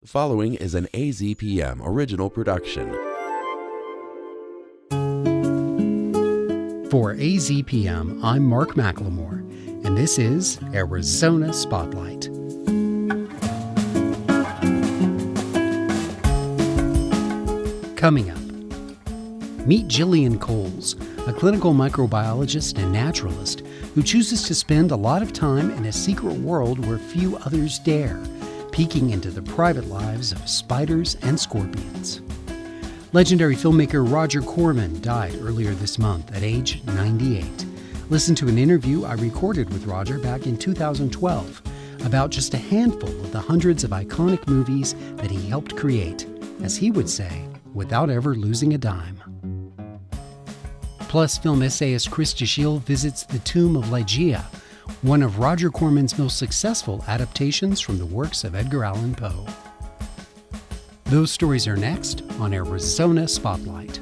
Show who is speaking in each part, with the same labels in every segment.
Speaker 1: The following is an AZPM original production.
Speaker 2: For AZPM, I'm Mark McLemore, and this is Arizona Spotlight. Coming up, meet Jillian Cowles, a clinical microbiologist and naturalist who chooses to spend a lot of time in a secret world where few others dare, peeking into the private lives of spiders and scorpions. Legendary filmmaker Roger Corman died earlier this month at age 98. Listen to an interview I recorded with Roger back in 2012 about just a handful of the hundreds of iconic movies that he helped create, as he would say, without ever losing a dime. Plus, film essayist Chris Dashiell visits the Tomb of Ligeia, one of Roger Corman's most successful adaptations from the works of Edgar Allan Poe. Those stories are next on Arizona Spotlight.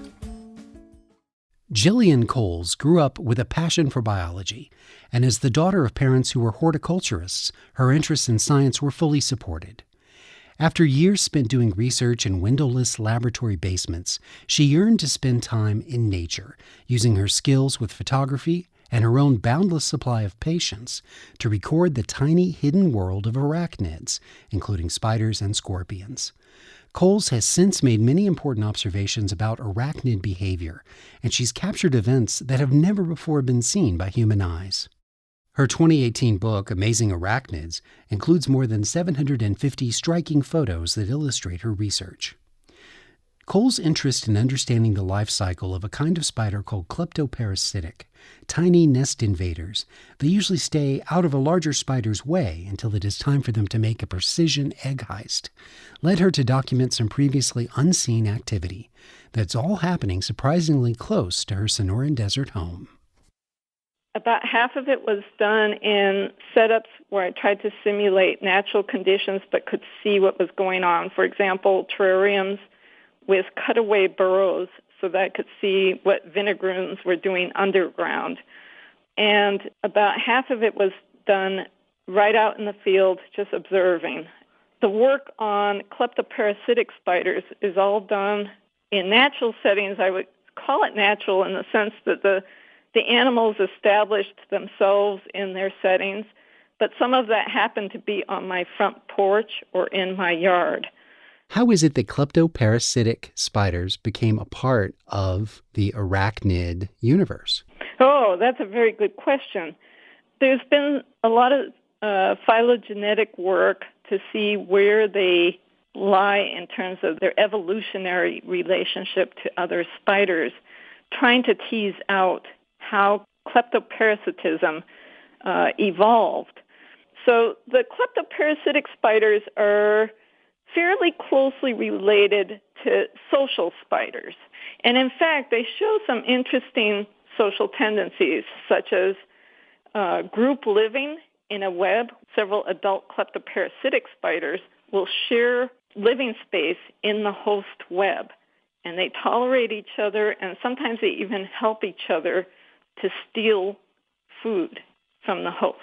Speaker 2: Jillian Cowles grew up with a passion for biology, and as the daughter of parents who were horticulturists, her interests in science were fully supported. After years spent doing research in windowless laboratory basements, she yearned to spend time in nature, using her skills with photography and her own boundless supply of patience to record the tiny hidden world of arachnids, including spiders and scorpions. Cowles has since made many important observations about arachnid behavior, and she's captured events that have never before been seen by human eyes. Her 2018 book, Amazing Arachnids, includes more than 750 striking photos that illustrate her research. Cowles' interest in understanding the life cycle of a kind of spider called kleptoparasitic, tiny nest invaders, they usually stay out of a larger spider's way until it is time for them to make a precision egg heist, led her to document some previously unseen activity that's all happening surprisingly close to her Sonoran Desert home.
Speaker 3: About half of it was done in setups where I tried to simulate natural conditions but could see what was going on. For example, terrariums with cutaway burrows so that I could see what vinegaroons were doing underground. And about half of it was done right out in the field, just observing. The work on kleptoparasitic spiders is all done in natural settings. I would call it natural in the sense that the animals established themselves in their settings, but some of that happened to be on my front porch or in my yard.
Speaker 2: How is it that kleptoparasitic spiders became a part of the arachnid universe?
Speaker 3: Oh, that's a very good question. There's been a lot of phylogenetic work to see where they lie in terms of their evolutionary relationship to other spiders, trying to tease out how kleptoparasitism evolved. So the kleptoparasitic spiders are fairly closely related to social spiders. And in fact, they show some interesting social tendencies, such as group living in a web. Several adult kleptoparasitic spiders will share living space in the host web, and they tolerate each other, and sometimes they even help each other to steal food from the host.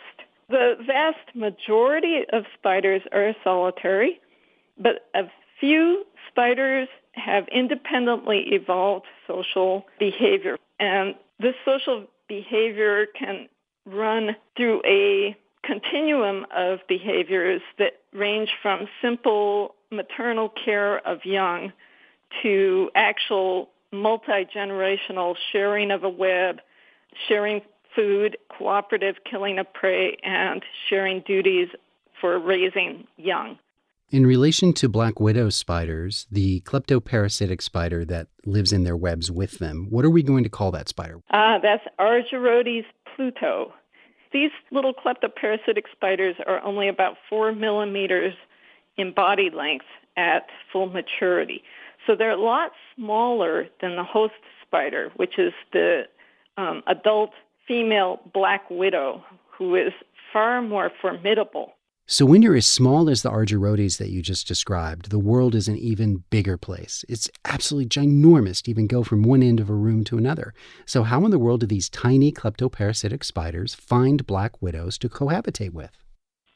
Speaker 3: The vast majority of spiders are solitary, but a few spiders have independently evolved social behavior. And this social behavior can run through a continuum of behaviors that range from simple maternal care of young to actual multi-generational sharing of a web, sharing food, cooperative killing of prey, and sharing duties for raising young.
Speaker 2: In relation to black widow spiders, the kleptoparasitic spider that lives in their webs with them, what are we going to call that spider?
Speaker 3: That's Argyrodes pluto. These little kleptoparasitic spiders are only about 4 millimeters in body length at full maturity. So they're a lot smaller than the host spider, which is the adult female black widow, who is far more formidable.
Speaker 2: So when you're as small as the Argyrodes that you just described, the world is an even bigger place. It's absolutely ginormous to even go from one end of a room to another. So how in the world do these tiny kleptoparasitic spiders find black widows to cohabitate with?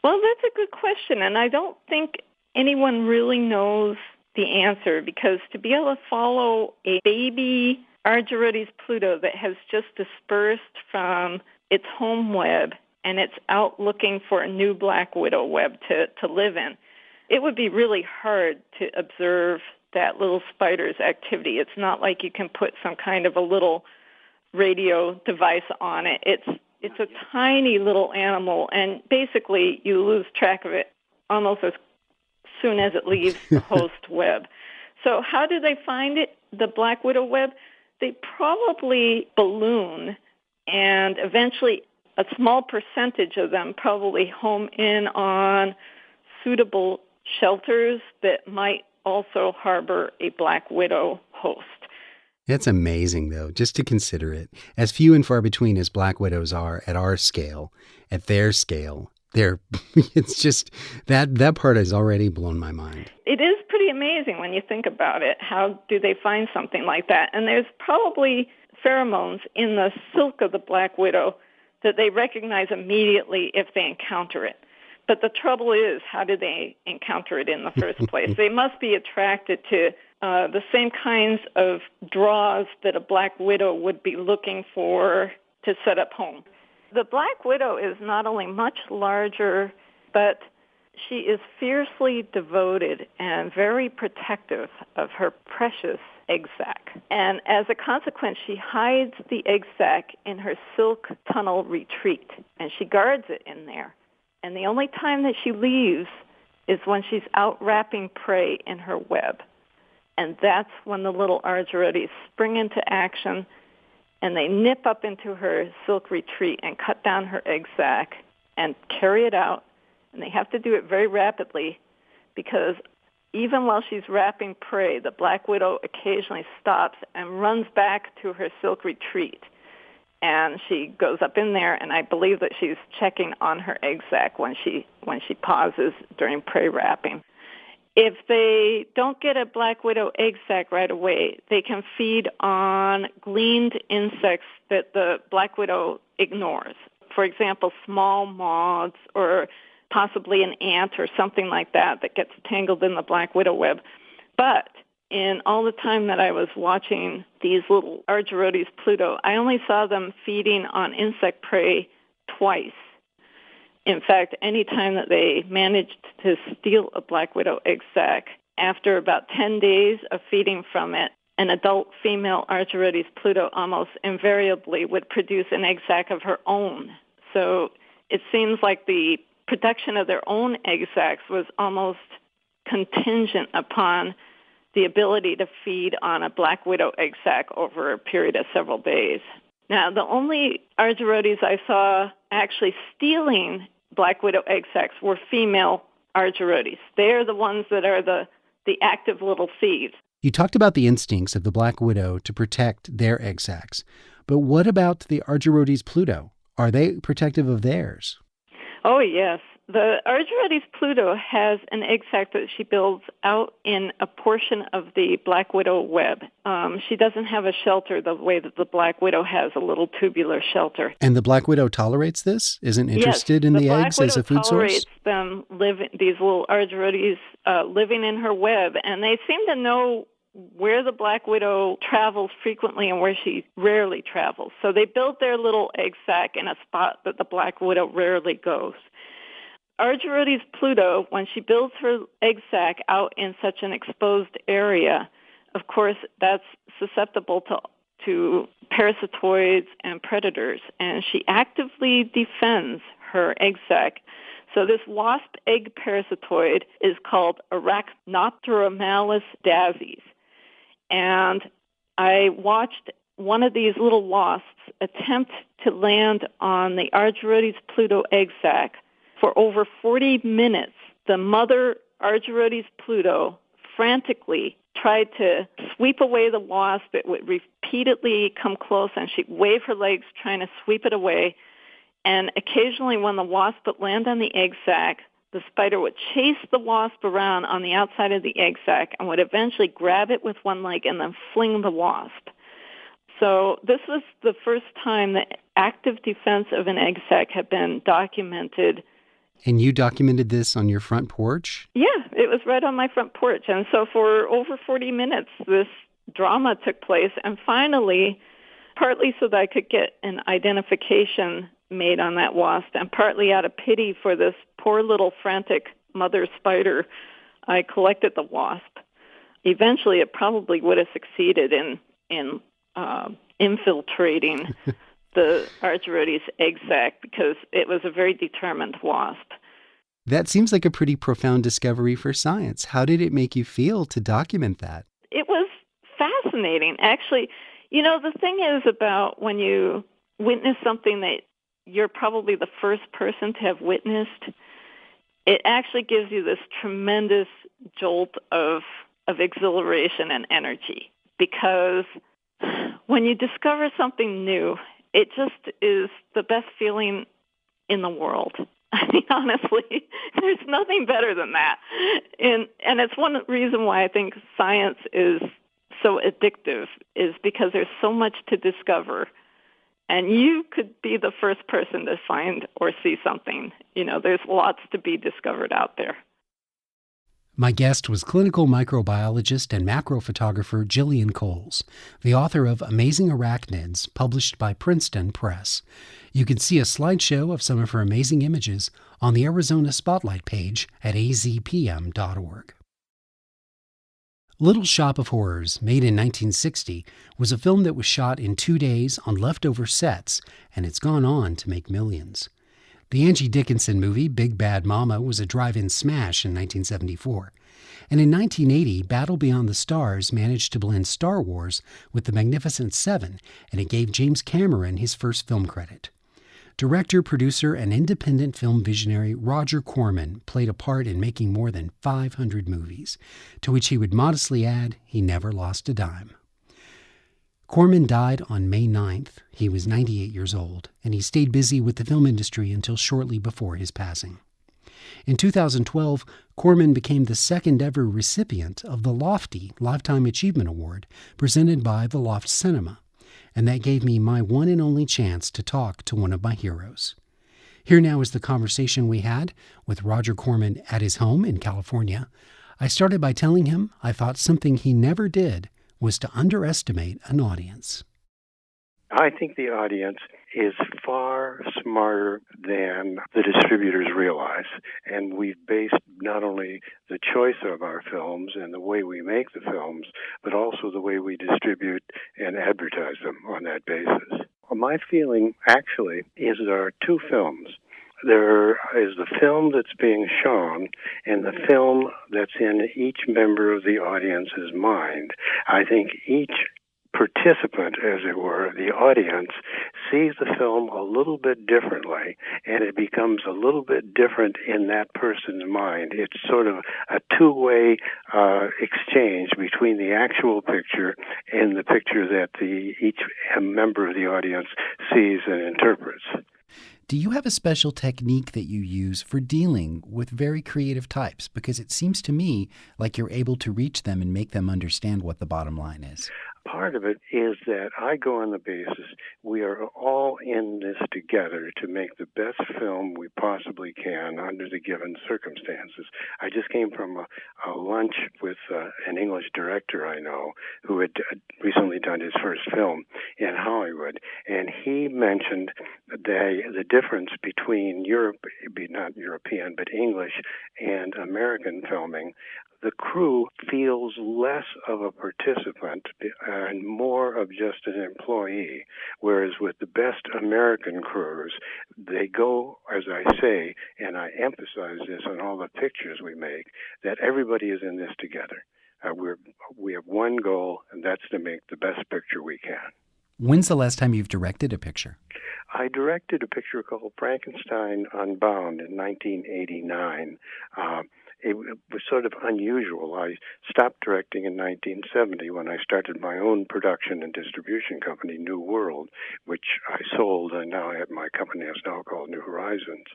Speaker 3: Well, that's a good question, and I don't think anyone really knows the answer, because to be able to follow a baby Argyrodes Pluto that has just dispersed from its home web and it's out looking for a new black widow web to live in, it would be really hard to observe that little spider's activity. It's not like you can put some kind of a little radio device on it. It's a tiny little animal, and basically you lose track of it almost as soon as it leaves the host web. So how do they find it, the black widow web? They probably balloon, and eventually a small percentage of them probably home in on suitable shelters that might also harbor a black widow host.
Speaker 2: It's amazing, though, just to consider it. As few and far between as black widows are at our scale, at their scale, it's just that part has already blown my mind.
Speaker 3: It is pretty amazing when you think about it. How do they find something like that? And there's probably pheromones in the silk of the black widow that they recognize immediately if they encounter it. But the trouble is, how do they encounter it in the first place? They must be attracted to the same kinds of draws that a black widow would be looking for to set up home. The black widow is not only much larger, but she is fiercely devoted and very protective of her precious egg sac. And as a consequence, she hides the egg sac in her silk tunnel retreat, and she guards it in there. And the only time that she leaves is when she's out wrapping prey in her web. And that's when the little Argyrodes spring into action, and they nip up into her silk retreat and cut down her egg sac and carry it out. And they have to do it very rapidly, because even while she's wrapping prey, the black widow occasionally stops and runs back to her silk retreat. And she goes up in there, and I believe that she's checking on her egg sac when she pauses during prey wrapping. If they don't get a black widow egg sac right away, they can feed on gleaned insects that the black widow ignores. For example, small moths or possibly an ant or something like that gets tangled in the black widow web. But in all the time that I was watching these little Argyrodes Pluto, I only saw them feeding on insect prey twice. In fact, any time that they managed to steal a black widow egg sac, after about 10 days of feeding from it, an adult female Argyrodes Pluto almost invariably would produce an egg sac of her own. So it seems like the production of their own egg sacs was almost contingent upon the ability to feed on a black widow egg sac over a period of several days. Now, the only Argyrodes I saw actually stealing black widow egg sacs were female Argyrodes. They're the ones that are the active little thieves.
Speaker 2: You talked about the instincts of the black widow to protect their egg sacs, but what about the Argyrodes Pluto? Are they protective of theirs?
Speaker 3: Oh, yes. The Argyrodes Pluto has an egg sac that she builds out in a portion of the black widow web. She doesn't have a shelter the way that the black widow has, a little tubular shelter.
Speaker 2: And the black widow tolerates this? Isn't interested in the eggs as a food source?
Speaker 3: Them these little Argyrodes living in her web, and they seem to know where the black widow travels frequently and where she rarely travels. So they build their little egg sac in a spot that the black widow rarely goes. Argyrodes Pluto, when she builds her egg sac out in such an exposed area, of course, that's susceptible to parasitoids and predators, and she actively defends her egg sac. So this wasp egg parasitoid is called Arachnopteromalus dazzes. And I watched one of these little wasps attempt to land on the Argyrodes Pluto egg sac. For over 40 minutes, the mother Argyrodes Pluto frantically tried to sweep away the wasp. It would repeatedly come close, and she'd wave her legs trying to sweep it away. And occasionally when the wasp would land on the egg sac, the spider would chase the wasp around on the outside of the egg sac and would eventually grab it with one leg and then fling the wasp. So this was the first time that active defense of an egg sac had been documented
Speaker 2: And you documented this on your front porch?
Speaker 3: Yeah, it was right on my front porch. And so for over 40 minutes, this drama took place. And finally, partly so that I could get an identification made on that wasp, and partly out of pity for this poor little frantic mother spider, I collected the wasp. Eventually, it probably would have succeeded in infiltrating the Argyrodes egg sac because it was a very determined wasp.
Speaker 2: That seems like a pretty profound discovery for science. How did it make you feel to document that?
Speaker 3: It was fascinating. Actually, the thing is about when you witness something that you're probably the first person to have witnessed, it actually gives you this tremendous jolt of exhilaration and energy, because when you discover something new, it just is the best feeling in the world. I mean, honestly, there's nothing better than that. And it's one reason why I think science is so addictive, is because there's so much to discover. And you could be the first person to find or see something. There's lots to be discovered out there.
Speaker 2: My guest was clinical microbiologist and macrophotographer Jillian Cowles, the author of Amazing Arachnids, published by Princeton Press. You can see a slideshow of some of her amazing images on the Arizona Spotlight page at azpm.org. Little Shop of Horrors, made in 1960, was a film that was shot in 2 days on leftover sets, and it's gone on to make millions. The Angie Dickinson movie Big Bad Mama was a drive-in smash in 1974. And in 1980, Battle Beyond the Stars managed to blend Star Wars with the Magnificent Seven, and it gave James Cameron his first film credit. Director, producer, and independent film visionary Roger Corman played a part in making more than 500 movies, to which he would modestly add he never lost a dime. Corman died on May 9th. He was 98 years old, and he stayed busy with the film industry until shortly before his passing. In 2012, Corman became the second ever recipient of the Lofty Lifetime Achievement Award presented by the Loft Cinema, and that gave me my one and only chance to talk to one of my heroes. Here now is the conversation we had with Roger Corman at his home in California. I started by telling him I thought something he never did was to underestimate an audience.
Speaker 4: I think the audience is far smarter than the distributors realize. And we've based not only the choice of our films and the way we make the films, but also the way we distribute and advertise them on that basis. My feeling, actually, is there are two films. There is the film that's being shown and the film that's in each member of the audience's mind. I think each participant, as it were, the audience, sees the film a little bit differently, and it becomes a little bit different in that person's mind. It's sort of a two-way exchange between the actual picture and the picture that each member of the audience sees and interprets.
Speaker 2: Do you have a special technique that you use for dealing with very creative types? Because it seems to me like you're able to reach them and make them understand what the bottom line is.
Speaker 4: Part of it is that I go on the basis we are all in this together to make the best film we possibly can under the given circumstances. I just came from a lunch with an English director I know who had recently done his first film in Hollywood, and he mentioned the difference between not European, but English and American filming. The crew feels less of a participant and more of just an employee, whereas with the best American crews, they go, as I say, and I emphasize this on all the pictures we make, that everybody is in this together. We have one goal, and that's to make the best picture we can.
Speaker 2: When's the last time you've directed a picture?
Speaker 4: I directed a picture called Frankenstein Unbound in 1989. It was sort of unusual. I stopped directing in 1970 when I started my own production and distribution company, New World, which I sold, and now my company is now called New Horizons.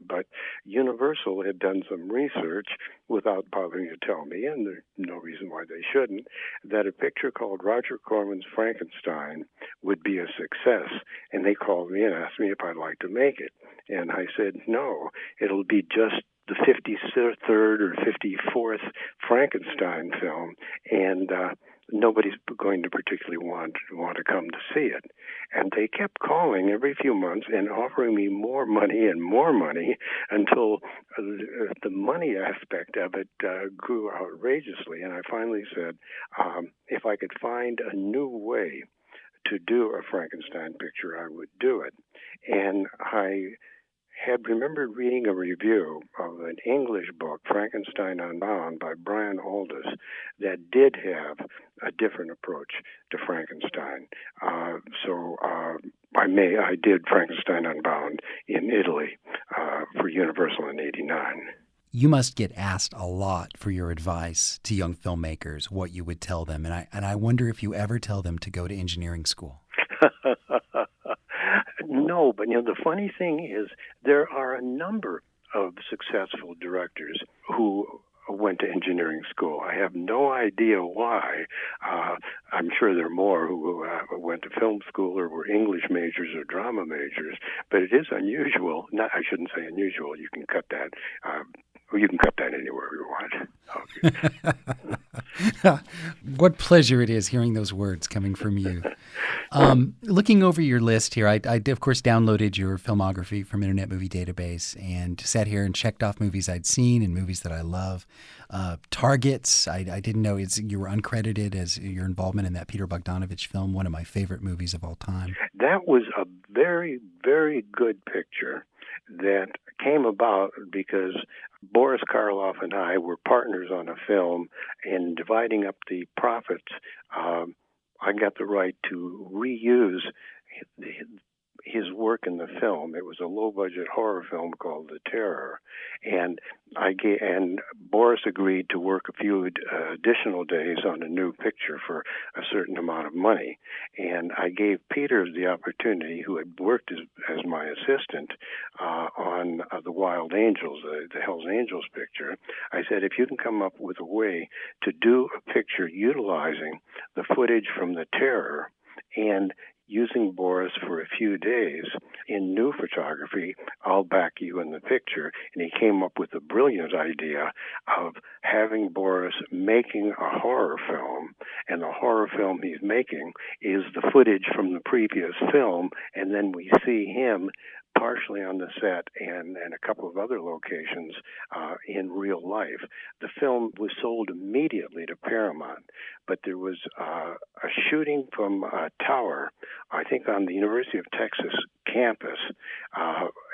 Speaker 4: But Universal had done some research without bothering to tell me, and there's no reason why they shouldn't, that a picture called Roger Corman's Frankenstein would be a success. And they called me and asked me if I'd like to make it. And I said, no, it'll be just the 53rd or 54th Frankenstein film, and nobody's going to particularly want to come to see it. And they kept calling every few months and offering me more money and more money until the money aspect of it grew outrageously. And I finally said, if I could find a new way to do a Frankenstein picture, I would do it. And I had remembered reading a review of an English book, Frankenstein Unbound, by Brian Aldiss, that did have a different approach to Frankenstein. So I did Frankenstein Unbound in Italy for Universal in '89.
Speaker 2: You must get asked a lot for your advice to young filmmakers, what you would tell them. And I wonder if you ever tell them to go to engineering school.
Speaker 4: No, but the funny thing is there are a number of successful directors who went to engineering school. I have no idea why. I'm sure there are more who went to film school or were English majors or drama majors, but it is unusual. I shouldn't say unusual. You can cut that. You can cut that anywhere you want. Okay.
Speaker 2: What pleasure it is hearing those words coming from you. Looking over your list here, I of course downloaded your filmography from Internet Movie Database and sat here and checked off movies I'd seen and movies that I love. Targets, I didn't know you were uncredited as your involvement in that Peter Bogdanovich film, one of my favorite movies of all time.
Speaker 4: That was a very, very good picture that came about because Boris Karloff and I were partners on a film, and dividing up the profits, I got the right to reuse his work in the film. It was a low-budget horror film called The Terror, and Boris agreed to work a few additional days on a new picture for a certain amount of money. And I gave Peter the opportunity, who had worked as my assistant on The Wild Angels, the Hells Angels picture. I said, if you can come up with a way to do a picture utilizing the footage from The Terror and using Boris for a few days in new photography, I'll back you in the picture. And he came up with a brilliant idea of having Boris making a horror film, and the horror film he's making is the footage from the previous film, and then we see him partially on the set and a couple of other locations in real life. The film was sold immediately to Paramount, but there was a shooting from a tower, I think on the University of Texas campus,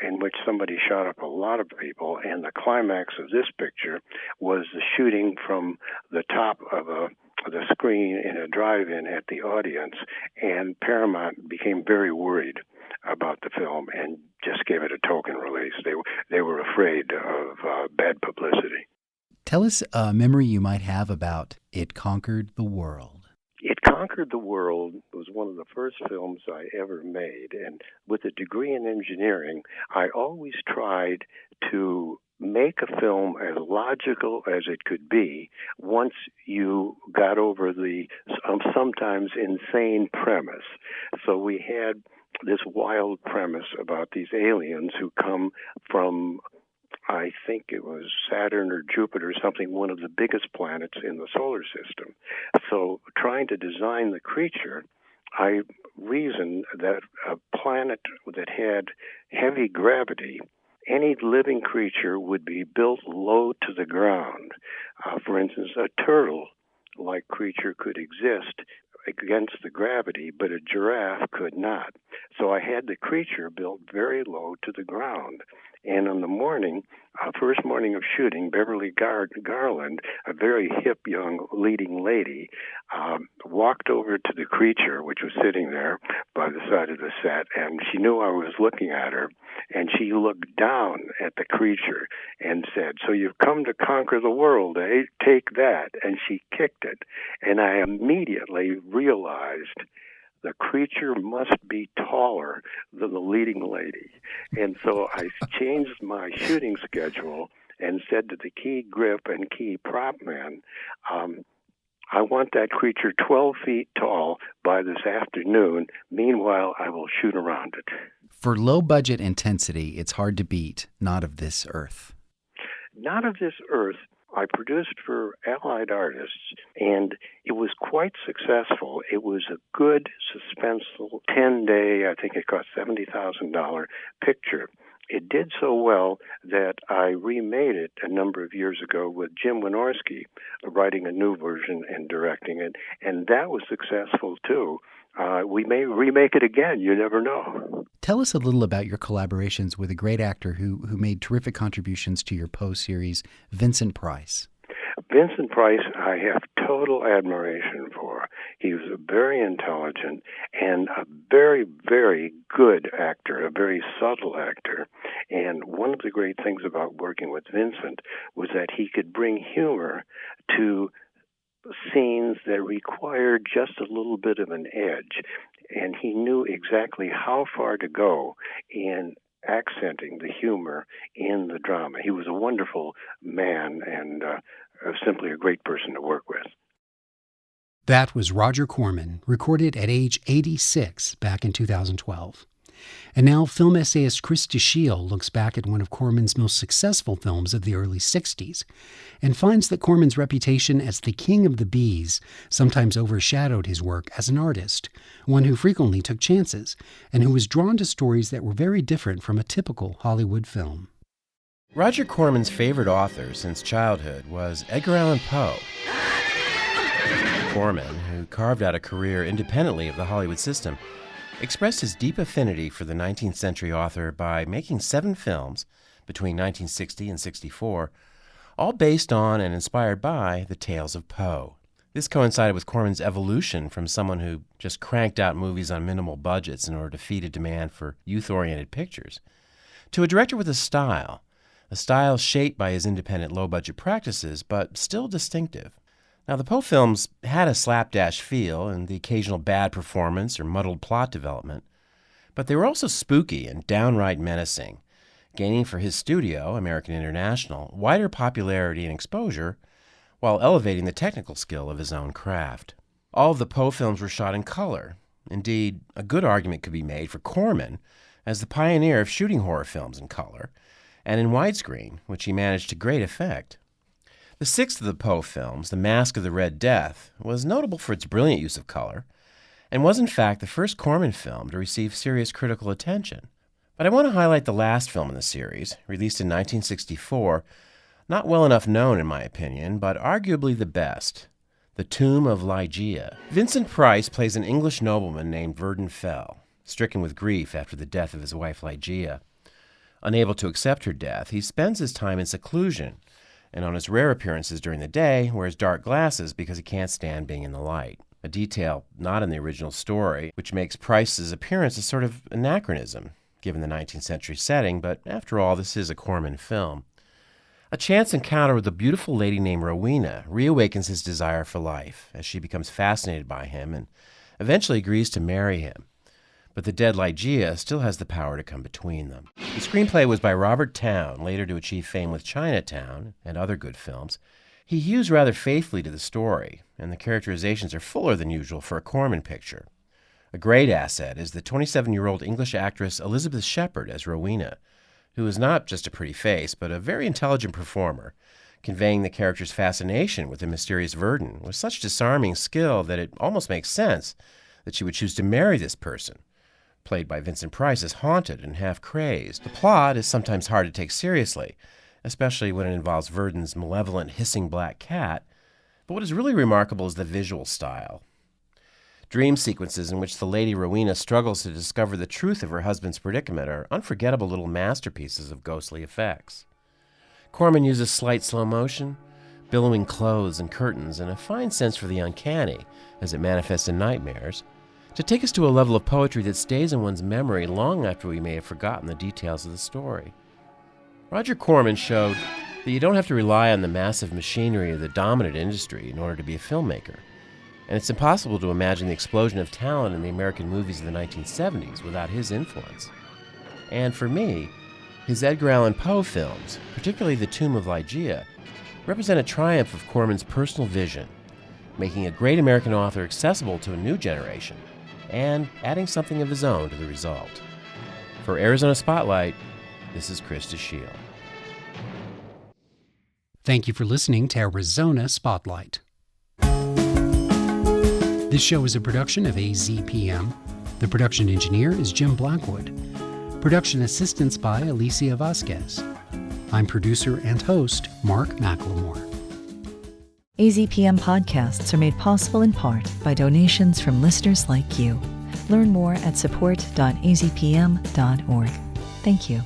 Speaker 4: in which somebody shot up a lot of people, and the climax of this picture was the shooting from the top of the screen in a drive-in at the audience, and Paramount became very worried about the film and just gave it a token release. They were afraid of bad publicity.
Speaker 2: Tell us a memory you might have about It Conquered the World.
Speaker 4: It Conquered the World was one of the first films I ever made, and with a degree in engineering, I always tried to make a film as logical as it could be once you got over the sometimes insane premise. So we had this wild premise about these aliens who come from, I think it was Saturn or Jupiter or something, one of the biggest planets in the solar system. So trying to design the creature, I reasoned that a planet that had heavy gravity, any living creature would be built low to the ground. For instance, a turtle-like creature could exist against the gravity, but a giraffe could not. So I had the creature built very low to the ground. And on the morning, first morning of shooting, Beverly Garland, a very hip young leading lady, walked over to the creature, which was sitting there by the side of the set, and she knew I was looking at her, and she looked down at the creature and said, "So you've come to conquer the world, eh? Take that." And she kicked it. And I immediately realized the creature must be taller than the leading lady. And so I changed my shooting schedule and said to the key grip and key prop man, I want that creature 12 feet tall by this afternoon. Meanwhile, I will shoot around it.
Speaker 5: For low-budget intensity, it's hard to beat Not of This Earth.
Speaker 4: Not of This Earth, I produced for Allied Artists, and it was quite successful. It was a good, suspenseful, 10-day, I think it cost $70,000 picture. It did so well that I remade it a number of years ago with Jim Wynorski writing a new version and directing it, and that was successful too. We may remake it again, you never know.
Speaker 5: Tell us a little about your collaborations with a great actor who made terrific contributions to your Poe series, Vincent Price.
Speaker 4: Vincent Price, I have total admiration for. He was very intelligent and a very, very good actor, a very subtle actor. And one of the great things about working with Vincent was that he could bring humor to scenes that required just a little bit of an edge. And he knew exactly how far to go in accenting the humor in the drama. He was a wonderful man and simply a great person to work with.
Speaker 2: That was Roger Corman, recorded at age 86 back in 2012. And now film essayist Chris Dashiell looks back at one of Corman's most successful films of the early 60s and finds that Corman's reputation as the king of the bees sometimes overshadowed his work as an artist, one who frequently took chances and who was drawn to stories that were very different from a typical Hollywood film.
Speaker 6: Roger Corman's favorite author since childhood was Edgar Allan Poe. Corman, who carved out a career independently of the Hollywood system, expressed his deep affinity for the 19th century author by making 7 films between 1960 and 64, all based on and inspired by the tales of Poe. This coincided with Corman's evolution from someone who just cranked out movies on minimal budgets in order to feed a demand for youth-oriented pictures, to a director with a style shaped by his independent low-budget practices, but still distinctive. Now, the Poe films had a slapdash feel and the occasional bad performance or muddled plot development, but they were also spooky and downright menacing, gaining for his studio, American International, wider popularity and exposure while elevating the technical skill of his own craft. All of the Poe films were shot in color. Indeed, a good argument could be made for Corman as the pioneer of shooting horror films in color and in widescreen, which he managed to great effect. The 6th of the Poe films, The Mask of the Red Death, was notable for its brilliant use of color, and was in fact the first Corman film to receive serious critical attention. But I want to highlight the last film in the series, released in 1964, not well enough known in my opinion, but arguably the best, The Tomb of Ligeia. Vincent Price plays an English nobleman named Verdun Fell, stricken with grief after the death of his wife Ligeia. Unable to accept her death, he spends his time in seclusion, and on his rare appearances during the day, wears dark glasses because he can't stand being in the light. A detail not in the original story, which makes Price's appearance a sort of anachronism, given the 19th century setting, but after all, this is a Corman film. A chance encounter with a beautiful lady named Rowena reawakens his desire for life, as she becomes fascinated by him and eventually agrees to marry him. But the dead Ligeia still has the power to come between them. The screenplay was by Robert Towne, later to achieve fame with Chinatown and other good films. He hews rather faithfully to the story, and the characterizations are fuller than usual for a Corman picture. A great asset is the 27-year-old English actress Elizabeth Shepard as Rowena, who is not just a pretty face, but a very intelligent performer, conveying the character's fascination with the mysterious Verdun with such disarming skill that it almost makes sense that she would choose to marry this person, played by Vincent Price, as haunted and half-crazed. The plot is sometimes hard to take seriously, especially when it involves Verdun's malevolent, hissing black cat, but what is really remarkable is the visual style. Dream sequences in which the Lady Rowena struggles to discover the truth of her husband's predicament are unforgettable little masterpieces of ghostly effects. Corman uses slight slow motion, billowing clothes and curtains, and a fine sense for the uncanny, as it manifests in nightmares, to take us to a level of poetry that stays in one's memory long after we may have forgotten the details of the story. Roger Corman showed that you don't have to rely on the massive machinery of the dominant industry in order to be a filmmaker, and it's impossible to imagine the explosion of talent in the American movies of the 1970s without his influence. And for me, his Edgar Allan Poe films, particularly The Tomb of Ligeia, represent a triumph of Corman's personal vision, making a great American author accessible to a new generation, and adding something of his own to the result. For Arizona Spotlight, this is Chris Dashiell.
Speaker 2: Thank you for listening to Arizona Spotlight. This show is a production of AZPM. The production engineer is Jim Blackwood. Production assistance by Alicia Vasquez. I'm producer and host Mark McLemore.
Speaker 7: AZPM podcasts are made possible in part by donations from listeners like you. Learn more at support.azpm.org. Thank you.